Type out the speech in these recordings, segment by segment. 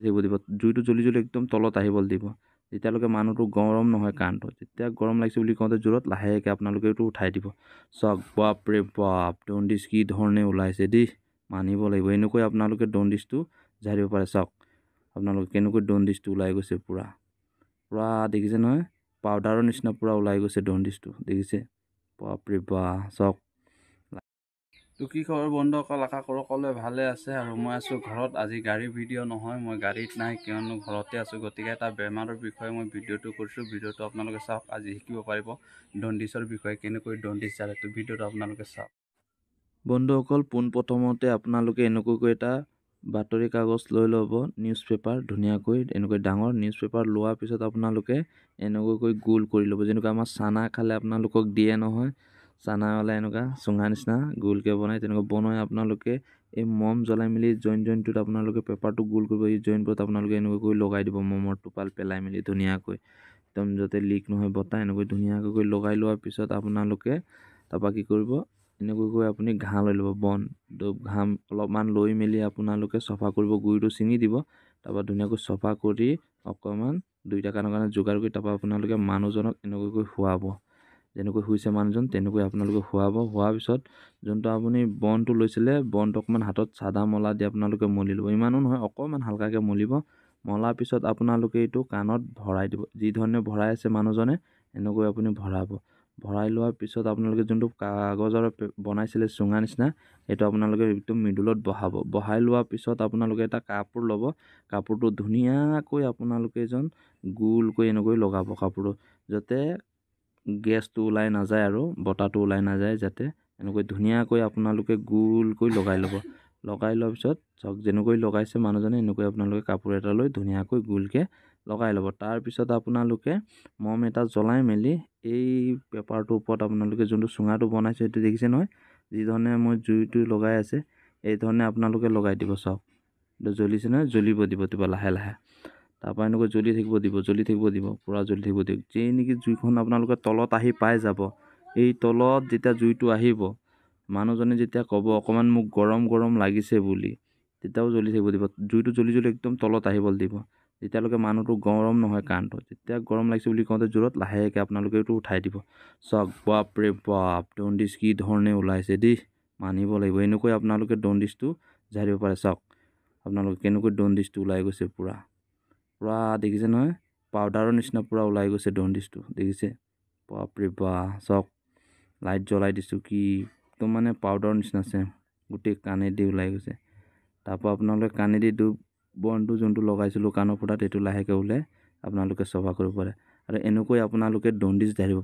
থাকিব দিব জুইটো জ্বলি জ্বলি একদম তলত আহিবলৈ দিব যেতিয়ালৈকে মানুহটো গৰম নহয় কাণটো যেতিয়া গৰম লাগিছে বুলি কওঁতে জোৰত লাহেকৈ আপোনালোকে এইটো উঠাই দিব চাওক বাপৰে বাপ জণ্ডিছ কি ধৰণে ওলাইছে দেই মানিব লাগিব এনেকৈ আপোনালোকে জণ্ডিছটো ঝাৰিব পাৰে চাওক আপোনালোকে কেনেকৈ জণ্ডিছটো ওলাই গৈছে পুৰা পুৰা দেখিছে নহয় পাউডাৰৰ নিচিনা পুৰা ওলাই গৈছে জণ্ডিছটো দেখিছে বাপৰে বাপ চাওক তো কি খবৰ বন্ধুসকল আশা কৰোঁ সকলোৱে ভালে আছে আৰু মই আছোঁ ঘৰত আজি গাড়ীৰ ভিডিঅ' নহয় মই গাড়ীত নাই কিয়নো ঘৰতে আছোঁ গতিকে এটা বেমাৰৰ বিষয়ে মই ভিডিঅ'টো কৰিছোঁ ভিডিঅ'টো আপোনালোকে চাওক আজি শিকিব পাৰিব জণ্ডিছৰ বিষয়ে কেনেকৈ জণ্ডিছ জাৰে তো ভিডিঅ'টো আপোনালোকে চাওক বন্ধুসকল পোনপ্ৰথমতে আপোনালোকে এনেকুৱাকৈ এটা বাতৰি কাগজ লৈ ল'ব নিউজ পেপাৰ ধুনীয়াকৈ এনেকৈ ডাঙৰ নিউজ পেপাৰ লোৱাৰ পিছত আপোনালোকে এনেকুৱাকৈ গোল কৰি ল'ব যেনেকৈ আমাৰ চানা খালে আপোনালোকক দিয়ে নহয় চানাৱালা এনেকুৱা চুঙা নিচিনা গোলকৈ বনাই তেনেকৈ বনাই আপোনালোকে এই মম জ্বলাই মেলি জইনটোত আপোনালোকে পেপাৰটো গোল কৰিব এই জইনবোৰত আপোনালোকে এনেকুৱাকৈ লগাই দিব মমৰ টোপাল পেলাই মেলি ধুনীয়াকৈ একদম যাতে লিক নহয় বতাহ এনেকৈ ধুনীয়াকৈ লগাই লোৱাৰ পিছত আপোনালোকে তাৰপৰা কি কৰিব এনেকুৱাকৈ আপুনি ঘাঁহ লৈ ল'ব বন ঘাঁহ অলপমান লৈ মেলি আপোনালোকে চফা কৰিব গুৰিটো ছিঙি দিব তাৰপৰা ধুনীয়াকৈ চফা কৰি অকণমান 2টা কাণৰ কাৰণে যোগাৰ কৰি তাৰপৰা আপোনালোকে মানুহজনক এনেকুৱাকৈ শুৱাব যেনেকৈ শুইছে মানুহজন তেনেকৈ আপোনালোকে শুৱাব হোৱাৰ পিছত যোনটো আপুনি বনটো লৈছিলে বনটো অকণমান হাতত চাদা মলা দি আপোনালোকে মলি ল'ব ইমানো নহয় অকণমান হালকাকৈ মলিব মলাৰ পিছত আপোনালোকে এইটো কাণত ভৰাই দিব যি ধৰণে ভৰাই আছে মানুহজনে এনেকৈ আপুনি ভৰাব ভৰাই লোৱাৰ পিছত আপোনালোকে যোনটো কাগজৰ বনাইছিলে চুঙা নিচিনা সেইটো আপোনালোকে একদম মিডলত বহাই লোৱাৰ পিছত আপোনালোকে এটা কাপোৰ ল'ব কাপোৰটো ধুনীয়াকৈ আপোনালোকে এজন গোলকৈ এনেকৈ লগাব কাপোৰটো যাতে গেছটো ওলাই নাযায় আৰু বতাহটো ওলাই নাযায় যাতে এনেকৈ ধুনীয়াকৈ আপোনালোকে গোলকৈ লগাই ল'ব লগাই লোৱাৰ পিছত চাওক যেনেকৈ লগাইছে মানুহজনে এনেকৈ আপোনালোকে কাপোৰ এটা লৈ ধুনীয়াকৈ গোলকৈ লগাই ল'ব তাৰপিছত আপোনালোকে মম এটা জ্বলাই মেলি এই পেপাৰটোৰ ওপৰত আপোনালোকে যোনটো চুঙাটো বনাইছে সেইটো দেখিছে নহয় যি ধৰণে মই জুইটো লগাই আছে এই ধৰণে আপোনালোকে লগাই দিব চাওক এইটো জ্বলিছে নহয় জ্বলিব দিব লাহে লাহে তাৰপৰা এনেকৈ জ্বলি থাকিব দিব পুৰা জ্বলি থাকিব দিব যেই নেকি জুইখন আপোনালোকে তলত আহি পাই যাব এই তলত যেতিয়া জুইটো আহিব মানুহজনে যেতিয়া ক'ব অকণমান মোক গৰম লাগিছে বুলি তেতিয়াও জ্বলি থাকিব দিব জুইটো জ্বলি জ্বলি একদম তলত আহিবলৈ দিব যেতিয়ালৈকে মানুহটো গৰম নহয় কাণটো যেতিয়া গৰম লাগিছে বুলি কওঁতে জোৰত লাহেকৈ আপোনালোকে এইটো উঠাই দিব চাওক বাপৰে বাপ জণ্ডিছ কি ধৰণে ওলাইছে দেই মানিব লাগিব এনেকৈ আপোনালোকে জণ্ডিছটো ঝাৰিব পাৰে চাওক আপোনালোকে কেনেকৈ জণ্ডিছটো ওলাই গৈছে পুৰা দেখিছে নহয় পাউডাৰৰ নিচিনা পুৰা ওলাই গৈছে জণ্ডিছটো দেখিছে বাপৰে বাপ চাওক লাইট জ্বলাই দিছোঁ কি একদম মানে পাউডাৰৰ নিচিনা আছে গোটেই কাণেদি ওলাই গৈছে তাৰপৰা আপোনালোকে কাণেদি বনটো যোনটো লগাইছিলোঁ কাণৰ ফুটাত এইটো লাহেকৈ ওলাই আপোনালোকে চফা কৰিব পাৰে আৰু এনেকৈ আপোনালোকে জণ্ডিছ ঝাৰিব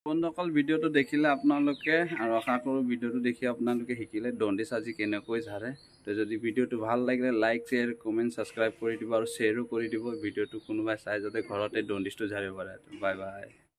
বন্ধুসকল ভিডিঅ'টো দেখিলে আপোনালোকে আৰু আশা কৰোঁ ভিডিঅ'টো দেখি আপোনালোকে শিকিলে জণ্ডিছ আজি কেনেকৈ ঝাৰে তো যদি ভিডিঅ'টো ভাল লাগিলে লাইক শ্বেয়াৰ কমেণ্ট ছাবস্ক্ৰাইব কৰি দিব আৰু শ্বেয়াৰো কৰি দিব ভিডিঅ'টো কোনোবাই চাই যাতে ঘৰতে জণ্ডিছটো ঝাৰিব পাৰে বাই বাই